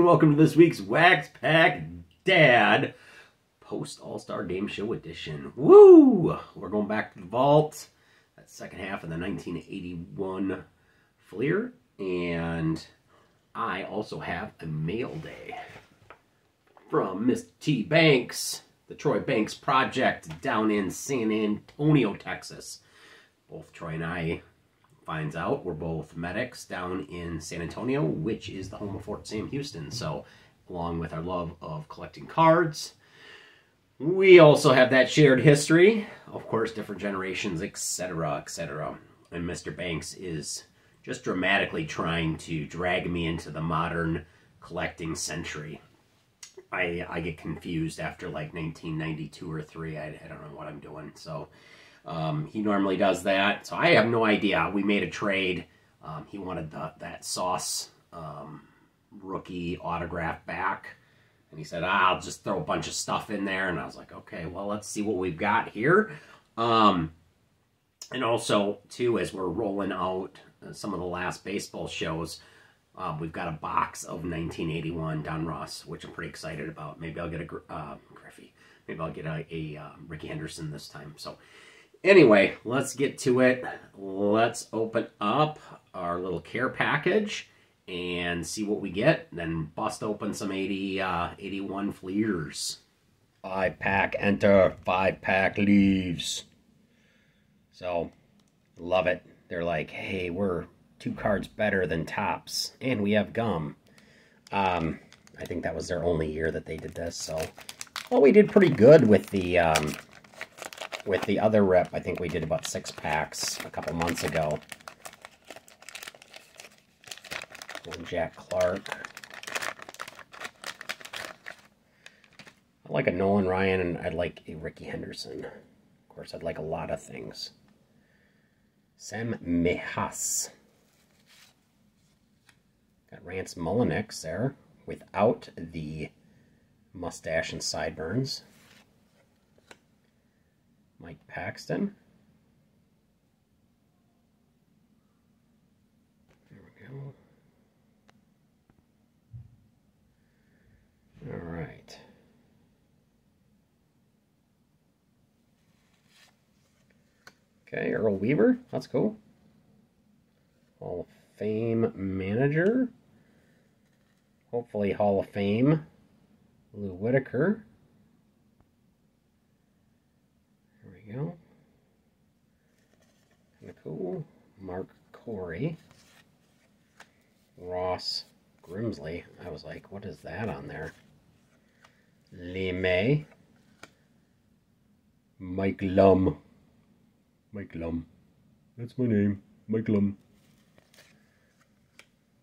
and welcome to this week's Wax Pack Dad Post All-Star Game Show edition. Woo! We're going back to the vault. That second half of the 1981 Fleer. And I also have a mail day from Miss T. Banks, the Troy Banks Project down in San Antonio, Texas. Both Troy and I finds out we're both medics down in San Antonio, which is the home of Fort Sam Houston. So, along with our love of collecting cards, we also have that shared history, of course, different generations, etc., etc. And Mr. Banks is just dramatically trying to drag me into the modern collecting century. I get confused after like 1992 or 3. I don't know what I'm doing. So he normally does that. So I have no idea. We made a trade. He wanted that Sauce rookie autograph back. And he said, I'll just throw a bunch of stuff in there. And I was like, okay, well, let's see what we've got here. And also, too, as we're rolling out some of the last baseball shows, we've got a box of 1981 Donruss, which I'm pretty excited about. Maybe I'll get a Griffey. Maybe I'll get a Ricky Henderson this time. So anyway, let's get to it. Let's open up our little care package and see what we get. Then bust open some 81 Fleers. 5-pack enter, 5-pack leaves. So, love it. They're like, hey, we're 2 cards better than Topps, and we have gum. I think that was their only year that they did this. So, well, we did pretty good with the other rep. I think we did about 6 packs a couple months ago. One Jack Clark. I like a Nolan Ryan, and I'd like a Ricky Henderson. Of course, I'd like a lot of things. Sam Mehas. Got Rance Mulliniks there without the mustache and sideburns. Mike Paxton. There we go. All right. Okay, Earl Weaver. That's cool. Hall of Fame manager. Hopefully Hall of Fame. Lou Whitaker. There we go. Kind of cool. Mark Corey. Ross Grimsley. I was like, what is that on there? Lee May. Mike Lum. Mike Lum. That's my name. Mike Lum.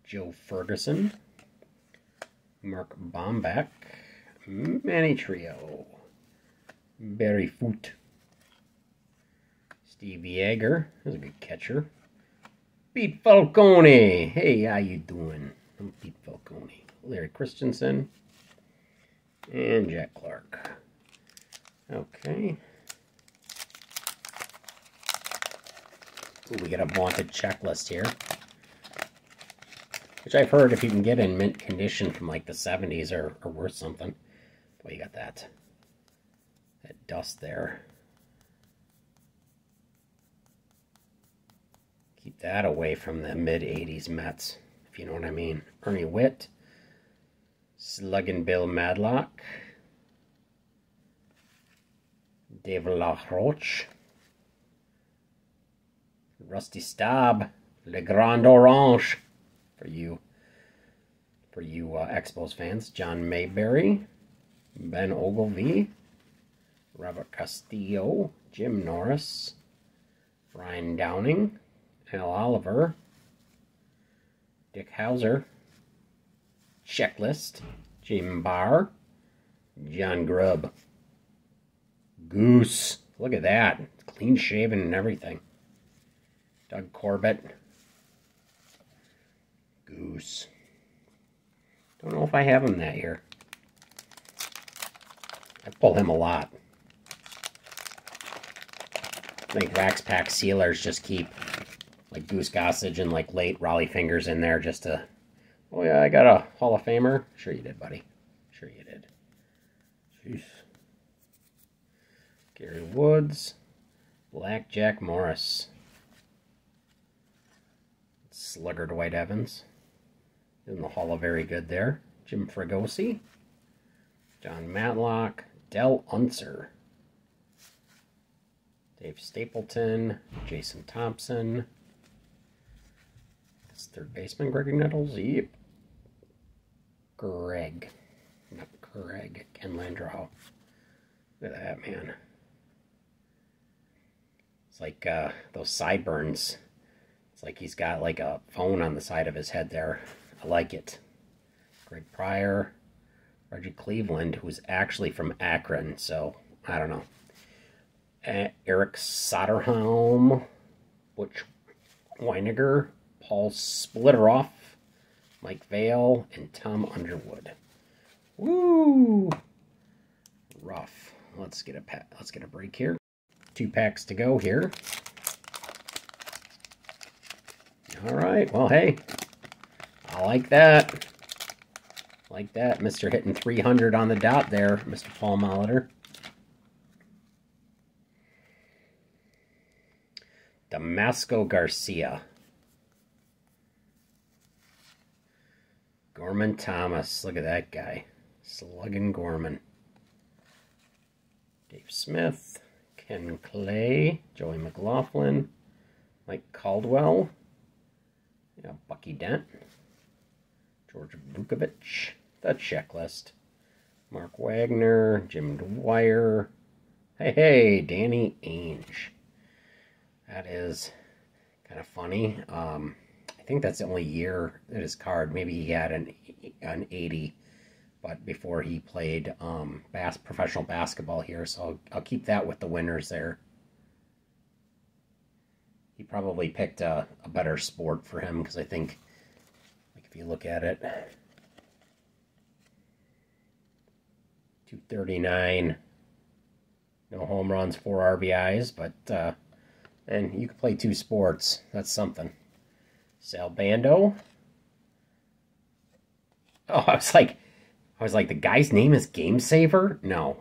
Joe Ferguson. Mark Bomback. Manny Trio. Barry Foote. Steve Yeager. That's a good catcher. Pete Falcone. Hey, how you doing? I'm Pete Falcone. Larry Christensen. And Jack Clark. Okay. Ooh, we got a vaunted checklist here. Which I've heard if you can get in mint condition from like the 70s are worth something. Boy, you got that dust there. Keep that away from the mid-80s Mets, if you know what I mean. Ernie Witt. Sluggin' Bill Madlock. Dave LaRoche. Rusty Staub. Le Grand Orange. For you Expos fans. John Mayberry. Ben Ogilvie. Robert Castillo. Jim Norris. Brian Downing. Al Oliver. Dick Hauser. Checklist. Jim Barr. John Grubb. Goose. Look at that. Clean shaven and everything. Doug Corbett. Goose. Don't know if I have him that year. I pull him a lot. I think Wax Pack sealers just keep like Goose Gossage and like late Raleigh Fingers in there just to Oh yeah, I got a Hall of Famer. Sure you did, buddy. Sure you did. Jeez. Gary Woods. Black Jack Morris. Slugger Dwight Evans. In the Hall of Very Good there. Jim Fregosi. John Matlock. Del Unser. Dave Stapleton. Jason Thompson. This third baseman, Greg Nettles. Yep. Greg. Not Craig. Ken Landreau. Look at that, man. It's like those sideburns. It's like he's got like a phone on the side of his head there. I like it. Greg Pryor. Reggie Cleveland, who's actually from Akron, so I don't know. Eric Soderholm. Butch Weiniger. Paul Splitteroff. Mike Vale, and Tom Underwood. Woo! Rough. Let's get a break here. 2 packs to go here. All right. Well, hey, I like that. Like that, Mr. Hitting 300 on the dot there, Mr. Paul Molitor. Damasco Garcia. Gorman Thomas. Look at that guy. Slugging Gorman. Dave Smith. Ken Clay. Joey McLaughlin. Mike Caldwell. Yeah, Bucky Dent. George Vukovic. The checklist. Mark Wagner. Jim Dwyer. Hey, Danny Ainge. That is kind of funny. I think that's the only year that his card. Maybe he had an 80, but before he played professional basketball here, so I'll keep that with the winners there. He probably picked a better sport for him, because I think, like, if you look at it, 239, no home runs, 4 RBIs, but and you can play 2 sports. That's something. Sal Bando. Oh, I was like, the guy's name is Game Saver? No.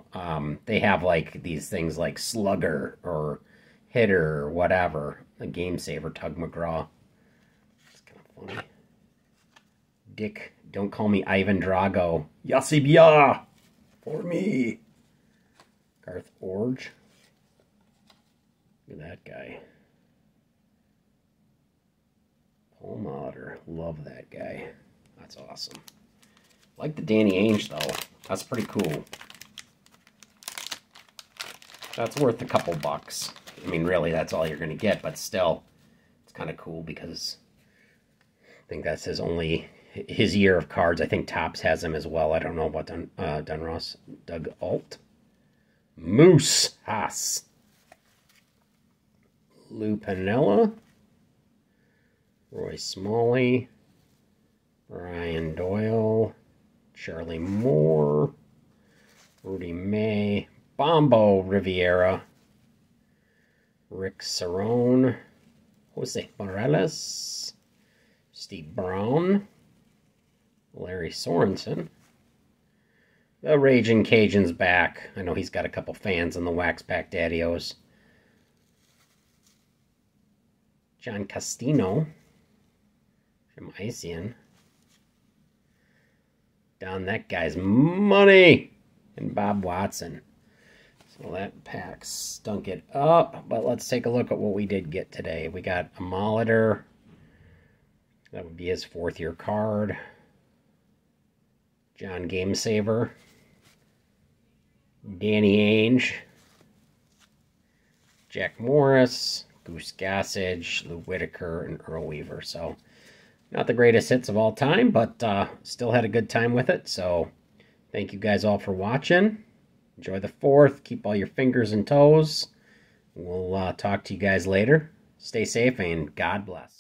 They have like these things like Slugger or Hitter or whatever. A Game Saver, Tug McGraw. It's kind of funny. Dick, don't call me Ivan Drago. Yasibia! For me. Garth Orge. Look at that guy. Paul Molitor. Love that guy. That's awesome. Like the Danny Ainge, though. That's pretty cool. That's worth a couple bucks. I mean, really, that's all you're going to get, but still, it's kind of cool because I think that's his year of cards. I think Topps has him as well. I don't know about Dunross. Doug Alt. Moose Haas. Lou Piniella. Roy Smalley. Brian Doyle. Charlie Moore. Rudy May. Bombo Riviera. Rick Cerrone. Jose Morales. Steve Brown. Larry Sorensen. The Raging Cajun's back. I know he's got a couple fans in the Wax Pack Daddy-O's. John Castino. Jim Isian. Down that guy's money. And Bob Watson. So that pack stunk it up. But let's take a look at what we did get today. We got a Molitor. That would be his 4th year card. John Gamesaver. Danny Ainge. Jack Morris. Goose Gossage. Lou Whitaker. And Earl Weaver. So, not the greatest hits of all time, but still had a good time with it. So, thank you guys all for watching. Enjoy the 4th. Keep all your fingers and toes. We'll talk to you guys later. Stay safe and God bless.